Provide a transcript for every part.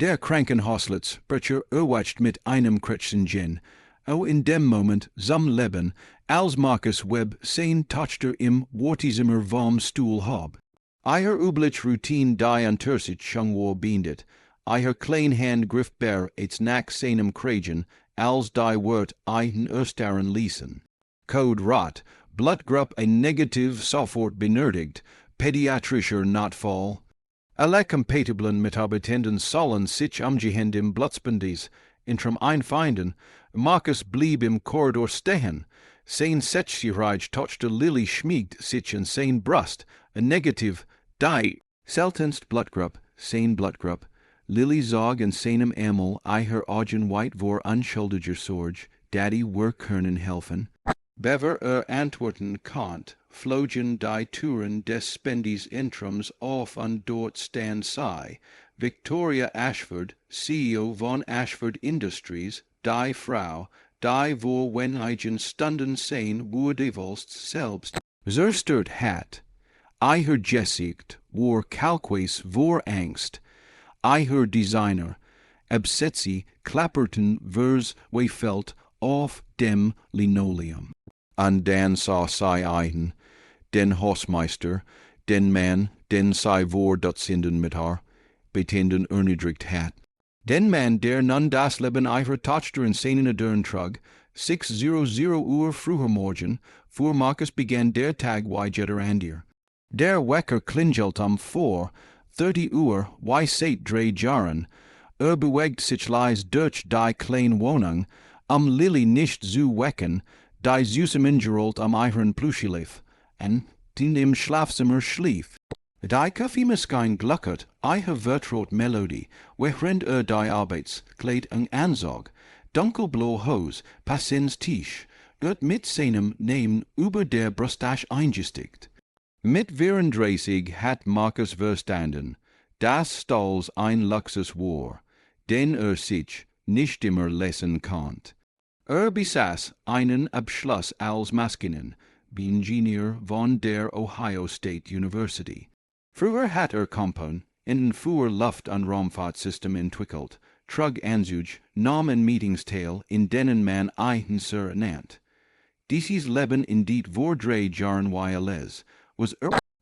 Der Krankenhauslets, Bircher erwacht mit einem Kretschen. In dem Moment, zum Leben, als Marcus Webb sein Tochter im Wortizimmer vom Stuhl hab. Eier ublich Routine die Untersit schon war bindet. Eier klein Hand griff ber ets nack seinem Kragen, als die Wort einen Östaren ließen. Code rot, Blutgrupp ein Negativ sofort benötigt, pädiatrischer Notfall. Alle Kompatiblen Mitarbeitenden sollen sich umgehend im Blutspendis, intrum einfinden, Marcus blieb im Korridor stehen, sein Setschgereich touchte Lilly schmiegt sich in sein Brust, ein Negativ, die, seltenst Blutgrupp, sein Blutgrupp, Lilly zog in seinem Ärmel eiher Augen weit vor unschuldiger Sorge, Daddy können helfen. Bever antworten kant, flogen die Touren des Spendis intrums auf und dort stand sei, Victoria Ashford, CEO von Ashford Industries, die Frau, die vor wenigen Stunden sein wurde Volst selbst. Zerstört hat, eiher Gesicht, war kalkweis vor Angst, eiher Designer, absetzi klapperten vers wefelt auf dem Linoleum. Und dann sah sei ein, den Hausmeister, den Mann, den sei vor Dutzenden mit haar, betenden erniedrigt hat. Den Mann, der nun das Leben eifer Tochter in seinen Dörn trug, 6:00 Uhr früher Morgen, vor Marcus begann der Tag jetter andir. Der Wecker klingelt 4:30 Uhr, seit 3 Jahren, bewegt sich leis durch die kleine Wohnung, Lilly nicht zu wecken, die süßem Ingerold eiren Plüschilef, en in dem Schlafzimmer schlief. Die Kaffeemaschine gluckert, eiher vertraut Melodie, während die Arbeitskleid anzog, dunkelblau Hose, passens Tisch, mit seinem Namen über der Brustache eingestickt. Mit 34 hat Marcus verstanden, dass Stolz ein Luxus war, den sich nicht immer lassen konnt. Besaß einen Abschluss als Maschinen, Ingenieur von der Ohio State University. Früher hat Kompan in für Luft- und Raumfahrtsystem entwickelt, trug Anzug, nahm ein Meetingsteil, in denen man einen Sir nennt. Dieses Leben in dit vor 3 Jahren les, was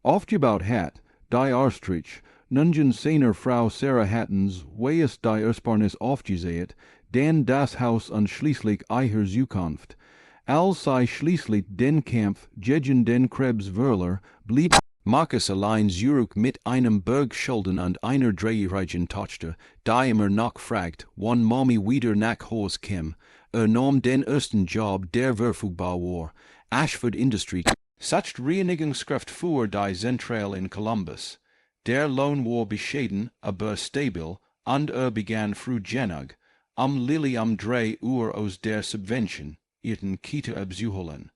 aufgebaut hat, die Arstrich, nungen seiner Frau Sarah Hattens, wees die Ersparnis aufgesäet, denn das Haus und schließlich eiher Zukunft. Als sei schließlich den Kampf gegen den Krebs Wörler blieb Marcus allein zurück mit einem Berg Schulden und einer dreijährigen Tochter, die immer noch fragt, wann Mommy wieder nach Haus käme. Nahm den ersten Job, der verfügbar war, Ashford Industries, sucht Reinigungskraft für die Zentrale in Columbus. Der Lohn war bescheiden, aber stabil, und begann früh genug, Lilly 3 Uhr aus der Subvention, ihren Kita abzuholen.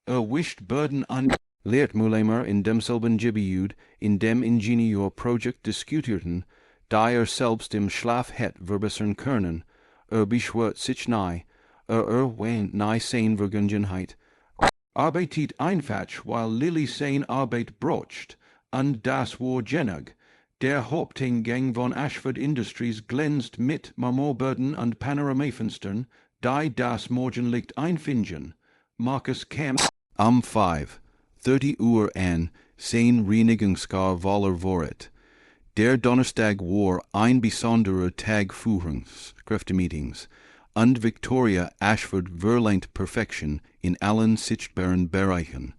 Wischt Burden an, lehrt Muleymer in demselben Gebiet, in dem Ingenieurprojekt diskutierten, die selbst im Schlaf het verbessern können. Beschwört sich nei, wähnt nei sein Vergangenheit. Arbeitet einfach, weil Lilly sein Arbeit brocht, und das war genug. Der Haupteingang von Ashford Industries glänzt mit Marmorböden und Panoramafenstern, die das Morgenlicht einfinden. Marcus kam 5:30 Uhr an, sein Reinigungskar voller Vorrat. Der Donnerstag war ein besonderer Tag Führungskräftemeetings, und Victoria Ashford verlangt Perfektion in allen sichtbaren Bereichen.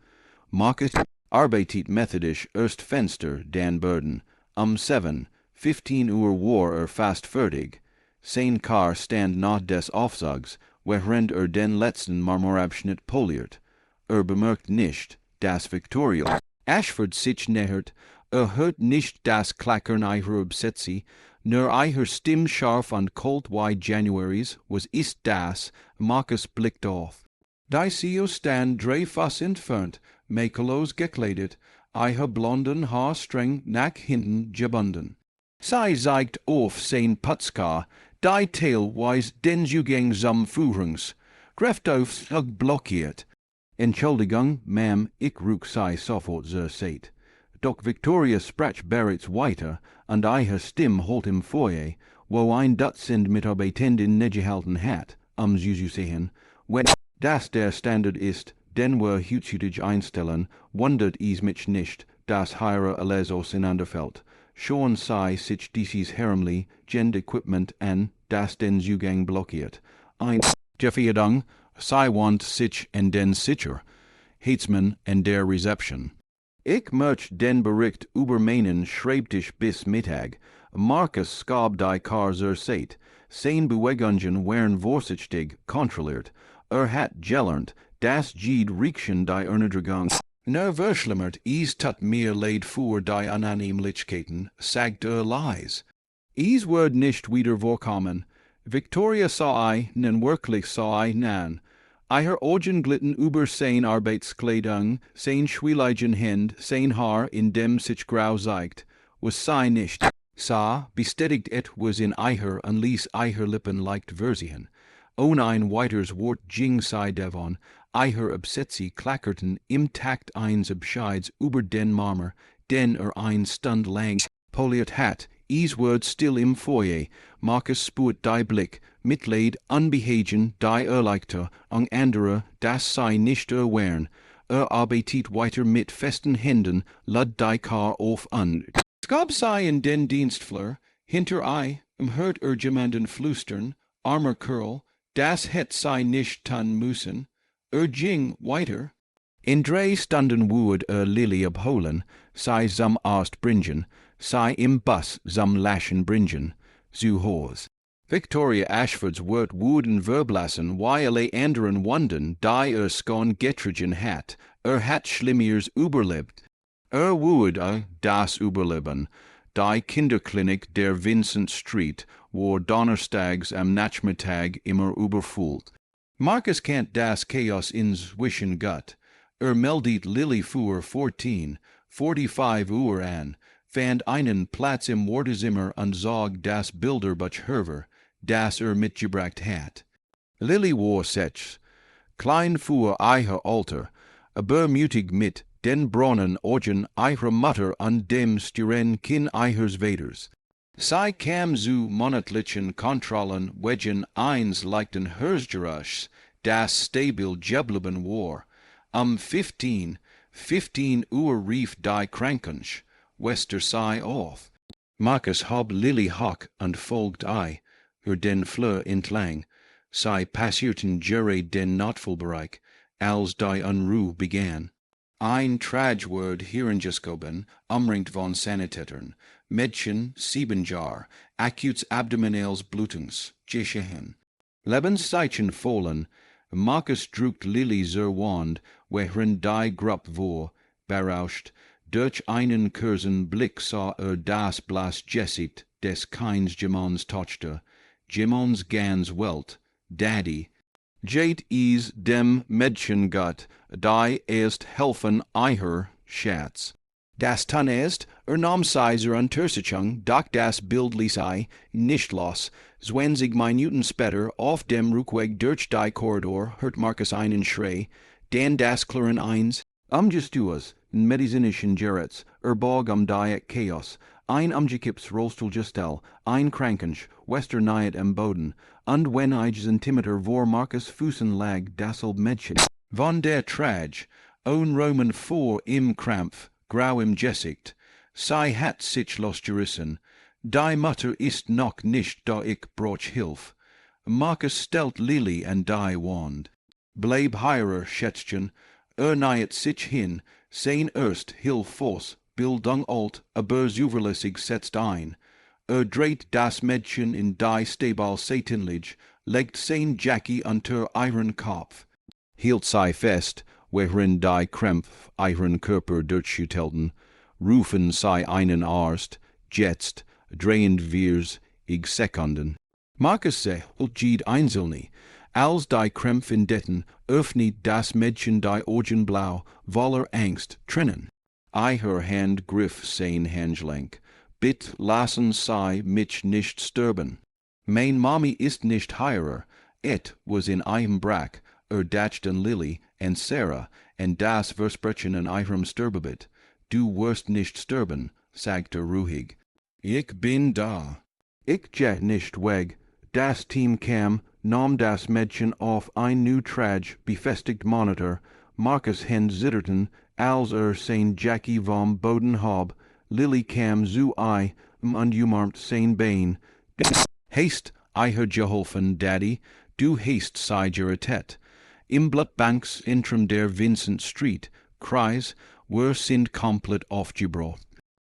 Marcus arbeitet methodisch erst Fenster, dann Böden. 7:15 Uhr war fast fertig. Sein Kar stand nach des Aufzugs, während den letzten Marmorabschnitt poliert. Bemerkt nicht, dass Victoria Ashford sich nähert. Hört nicht das Klackern eicher Absätze, nur eicher Stimm scharf und kalt wie Januaris. Was ist das? Marcus blickt auf. Die CEO stand 3 Fuß entfernt, makellos gekleidet, eicher blonden Haar streng nach hinten gebunden. Sie zeigt auf sein Putzkar, die Teil weis den Zugang zum Führungs. Greft auf blockiert. Entschuldigung, Ma'am, ich ruck sei sofort seht. Doch Victoria sprach bereits weiter, und eiher Stimm holt im Foyer, wo ein Dutzend Mitarbeitenden negehalten hat, zu sehen, wenn das der Standard ist, den wir heutzutage einstellen, wundert es mich nicht, dass hier alles auseinanderfällt. Schon sei sich dieses herrlich Equipment an, das den Zugang blockiert. Ein Jeffyadung sei want sich en den sicher, Hetzman en der Reception. Ich möchte den Bericht über meinen Schreibtisch bis Mittag. Marcus skab die Kar seht. Sein Bewegungen wären vorsichtig kontrolliert. Hat gelernt, das Jed Riekchen die Ernedregung. Verschlimmert is tut mir leid für die Annehmlichkeiten, sagt leis. Is wird nicht wieder vorkommen. Victoria sah nen wirklich sah nan. Eier Augen glitten über sein Arbeitskleidung, sein schwieligen Hand, sein Haar in dem sich grau zeigt. Was sei nicht. Sah, bestätigt etwas in eier und ließ eier Lippen leicht versieren. Ohne ein weiteres Wort ging sei davon, eier Absätze klackerten im Takt eines Abscheids über den Marmer, den ein Stund lang poliert hat. Is word still im Foyer, Marcus spürt die Blick, Mitleid, Unbehagen, die Erleichter, an andere, das sei nicht erwehren. Arbeitet weiter mit festen Händen, lad die Kar auf an. Skab sei in den Dienstflur, hinter hört jemanden flüstern, armer Kerl, das het sei nicht tun müssen. Ging weiter. In drei Stunden woord Lily abholen, sei zum Arzt bringen, sei im Bus zum Laschen bringen, zu Hause. Victoria Ashford's Wort woorden verblassen, while anderen wondern, die skon getrigen hat, hat schlimmiers überlebt. Woord das überleben, die Kinderklinik der Vincent Street, wo donnerstags am Nachmittag immer überfüllt. Marcus kennt das Chaos inzwischen gut. Meldet Lily für 14:45 Uhr an, fand einen Platz im Wartezimmer und zog das Bilderbuch hervor, das mitgebracht hat. Lily war sechs, klein für ihr Alter, aber mutig mit den braunen Augen ihrer Mutter und dem stieren Kinn ihres Vaters. Sie kam zu monatlichen Kontrollen wegen eines leichten Herzgeräuschs, das stabil geblieben war. 15 Uhr rief die Krankensch, Wester sei auf. Marcus hob Lily hock und folgt den Flur entlang. Sie passierten Jerry den Notfallbereich, als die Unruhe begann. Ein Tragwort hereingeschoben, umringt von Sanitätern, Mädchen 7 Jahre, akutes abdominales Blutungs, geschehen. Lebenszeichen vollen, Marcus drückt Lily zur Wand, während die Gruppe war, berauscht, durch einen kurzen Blick sah das Blass Jessit des keins Jemons Tochter, Jemons ganz Welt, Daddy, Jait is dem Mädchen gut, die erst helfen eier Schatz. Das tun ist, nahm Seiser Untersichung, doch das Bild ließ nicht los. 20 Minuten später, auf dem Rückweg durch die Korridor, hört Marcus einen Schrei, dann das Klirren eins, Gestuas, medizinischen Gerets, Bog die Chaos, ein umgekipptes Rollstuhlgestell, ein Krankensch, Wester nahet am Boden, und wenn ein Zentimeter vor Marcus Füßen lag, das Mädchen. Von der Trage, Roman vor im Krampf, grau im Gesicht, sei hat sich losgerissen, die Mutter ist noch nicht da ich broch Hilf. Marcus stellt Lily an die Wand. Bleib heirer, Schätzchen, nahet sich hin, sein erst Hilf Force, Bildung alt, aber zuverlässig setzt ein. Dreht das Mädchen in die Stable seitenlich, legt sein Jackie unter ihren Kopf. Hielt sei fest, während die Krämpf ihren Körper durchschüttelten, rufen sei einen Arzt, jetzt, drehend wir's, Sekunden. Marcus jed einzelne, als die Krämpf entdecken, öffnet das Mädchen die Augen blau, voller Angst, trennen. Eier Hand griff sein Handgelenk. Bitt lassen sei mich nicht sterben. Mein Mami ist nicht heirer. Was in einem Brack, dachten Lily und Sarah, und das Versprechen in ihrem Sterbebett. Du wirst nicht sterben, sagte ruhig. Ich bin da. Ich jet nicht weg, das Team kam, nahm das Mädchen auf ein new Trage befestigt Monitor, Marcus hen zitterten, als sein Jackie vom Boden hob, Lily kam zu und umarmt sein Bein. Haste, I her geholfen, Daddy, du haste sei rettet. Im Blutbanks intrum der Vincent Street, Kreis, wir sind komplett aufgebraucht.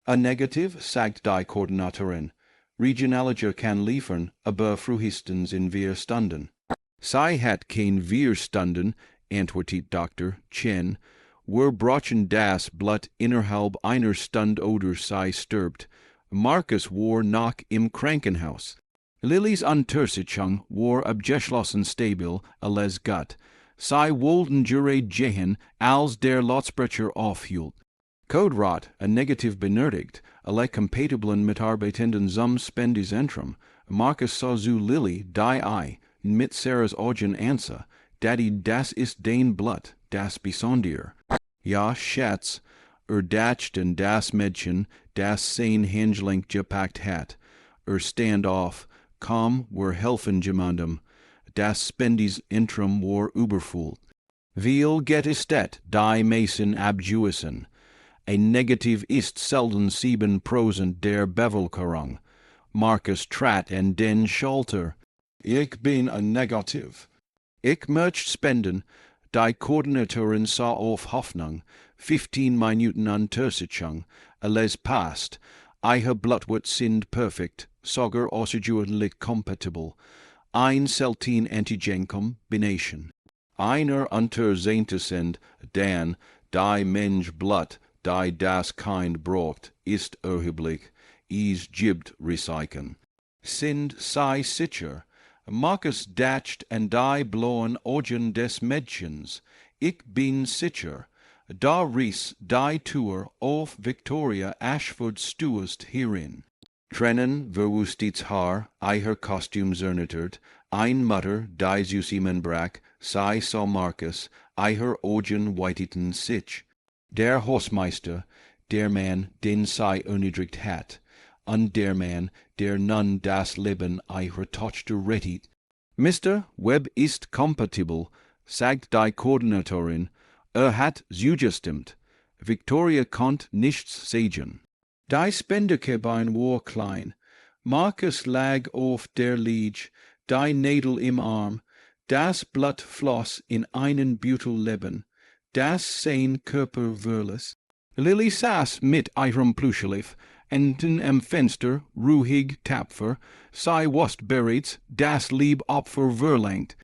A negative, sagt die Koordinatorin. Regionallicher kann liefern, aber frühestens in 4 Stunden. Sei hat kein 4 Stunden, antwortet Dr. Chen. Wir brauchen das Blut innerhalb einer Stunde oder sei stirbt. Marcus war noch im Krankenhaus. Lillys Untersitzung war abgeschlossen stabil, alles gut. Sei wollten jure gehen, als der Lautsprecher aufhielt. Coderat, a negative benötigt, alle kompatiblen Mitarbeitenden zum Spendezentrum. Marcus sah zu Lilly, die mit Sarahs Augen ansa. Daddy, das ist dein Blut, das besonder. Ja, Schatz, dachten das Mädchen, das sein Händling gepackt hat. Stand auf, komm, wir helfen jemandem. Das Spendezentrum war übervoll. Viel geht es die Mason abjuisen. Ein Negativ ist selten 7% der Bevölkerung. Marcus trat an den Schalter. Ich bin ein Negativ. Ich möchte spenden. Die Koordinatorin sah auf Hoffnung. 15 Minuten Untersitzung. Alles passt. Eure Blutwert sind perfekt. Sogar außerordentlich kompatibel. Ein selten Antigen-Kombination. Einer Untersehnte sind, dann, die Mensch Blut, die das Kind braucht, ist erheblich, is gibt recyceln. Sind sei sicher, Marcus dacht an die blauen Augen des Mädchens, ich bin sicher, da ries die Tür auf Victoria Ashford stuest hierin. Trennen verwustits Haar, ihr Kostüm zernittert, ein Mutter, die Susimen brach, sei so Marcus, ihr Augen weiteten sich. Der Hausmeister, der Mann, den sei erniedrigt hat, und der Mann, der nun das Leben ihrer Tochter rettet. Mr. Webb ist kompatibel, sagt die Koordinatorin, hat zugestimmt. Victoria konnt nichts sagen. Die Spenderkabine war klein. Marcus lag auf der Liege, die Nadel im Arm. Das Blut floss in einen Beutel das sein Körper wörles. Lily saß mit ihrem Plüscheliff, enten am Fenster, ruhig, tapfer, sei wusst bereits, das lieb Opfer verlangt.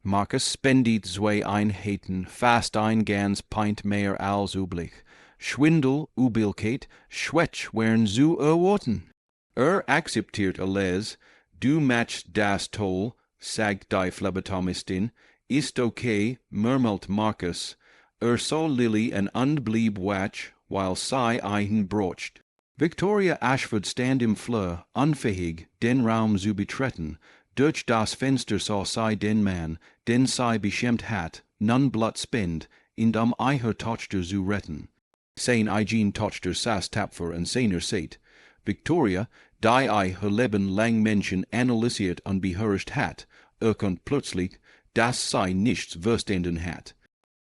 Marcus spendet 2 Einheiten, fast ein ganz Pint mehr als üblich. Schwindel, Übelkeit, Schwätsch wären zu erwarten. Akzeptiert alles, du matchst das toll, sagt die Phlebotomistin, ist okay, murmelt Marcus. Saw Lily and blieb watch, while sei einen brocht. Victoria Ashford stand im Flur, unfähig, den Raum zu betreten. Durch das Fenster sah sei den Mann, den sei beschämt hat, nun Blut spend, in ihrer Tochter zu retten. Sein eigen Tochter saß tapfer und seiner seht. Victoria, die ihr Leben lang Menschen analysiert und beherrscht hat, erkennt plötzlich, dass sei nichts verstanden hat.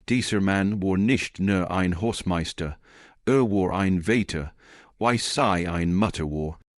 Dieser Mann war nicht nur ein Hausmeister, war ein Vater, weil sei ein Mutter war.